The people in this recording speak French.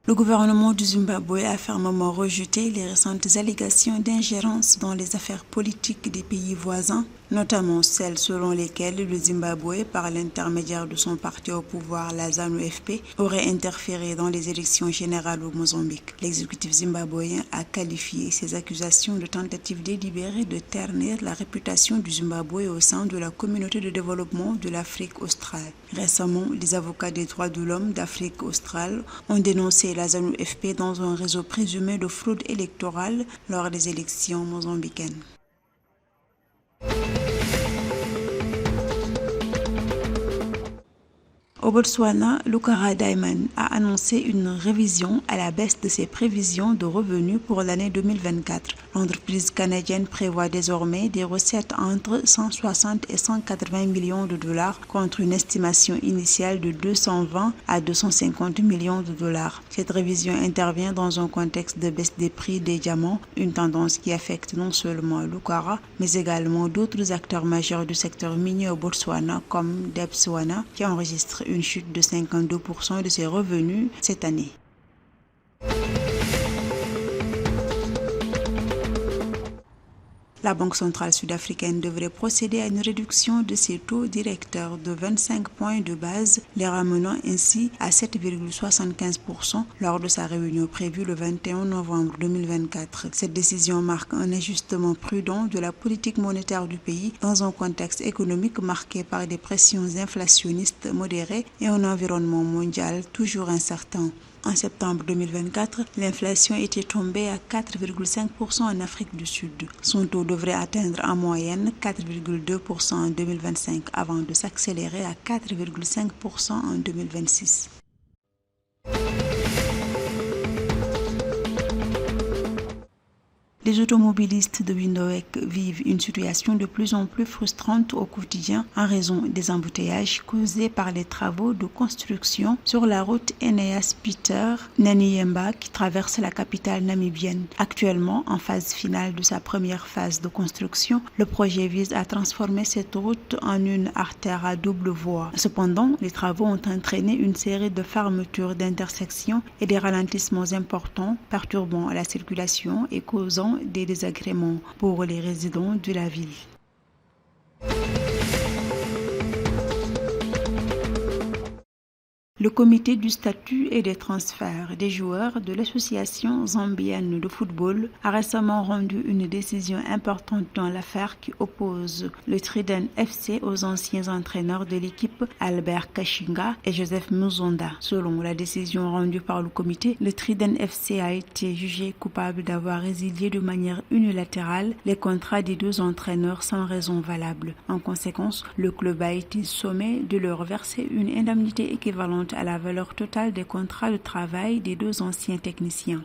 Le gouvernement du Zimbabwe a fermement rejeté les récentes allégations d'ingérence dans les affaires politiques des pays voisins, notamment celles selon lesquelles le Zimbabwe, par l'intermédiaire de son parti au pouvoir, la ZANU-FP, aurait interféré dans les élections générales au Mozambique. L'exécutif zimbabwéen a qualifié ces accusations de tentative délibérée de ternir la réputation du Zimbabwe au sein de la communauté de développement de l'Afrique australe. Récemment, les avocats des droits de l'homme d'Afrique australe ont dénoncé la ZANU-FP dans un réseau présumé de fraude électorale lors des élections mozambicaines. Au Botswana, Lucara Diamond a annoncé une révision à la baisse de ses prévisions de revenus pour l'année 2024. L'entreprise canadienne prévoit désormais des recettes entre 160 et 180 millions de dollars contre une estimation initiale de 220 à 250 millions de dollars. Cette révision intervient dans un contexte de baisse des prix des diamants, une tendance qui affecte non seulement Lucara, mais également d'autres acteurs majeurs du secteur minier au Botswana comme Debswana, qui enregistre une chute de 52% de ses revenus cette année. La Banque centrale sud-africaine devrait procéder à une réduction de ses taux directeurs de 25 points de base, les ramenant ainsi à 7,75% lors de sa réunion prévue le 21 novembre 2024. Cette décision marque un ajustement prudent de la politique monétaire du pays dans un contexte économique marqué par des pressions inflationnistes modérées et un environnement mondial toujours incertain. En septembre 2024, l'inflation était tombée à 4,5% en Afrique du Sud. Son taux devrait atteindre en moyenne 4,2% en 2025 avant de s'accélérer à 4,5% en 2026. Les automobilistes de Windhoek vivent une situation de plus en plus frustrante au quotidien en raison des embouteillages causés par les travaux de construction sur la route Eneas-Peter Naniemba qui traverse la capitale namibienne. Actuellement, en phase finale de sa première phase de construction, le projet vise à transformer cette route en une artère à double voie. Cependant, les travaux ont entraîné une série de fermetures d'intersections et des ralentissements importants, perturbant la circulation et causant des désagréments pour les résidents de la ville. Le comité du statut et des transferts des joueurs de l'association zambienne de football a récemment rendu une décision importante dans l'affaire qui oppose le Trident FC aux anciens entraîneurs de l'équipe Albert Kashinga et Joseph Muzonda. Selon la décision rendue par le comité, le Trident FC a été jugé coupable d'avoir résilié de manière unilatérale les contrats des deux entraîneurs sans raison valable. En conséquence, le club a été sommé de leur verser une indemnité équivalente à la valeur totale des contrats de travail des deux anciens techniciens.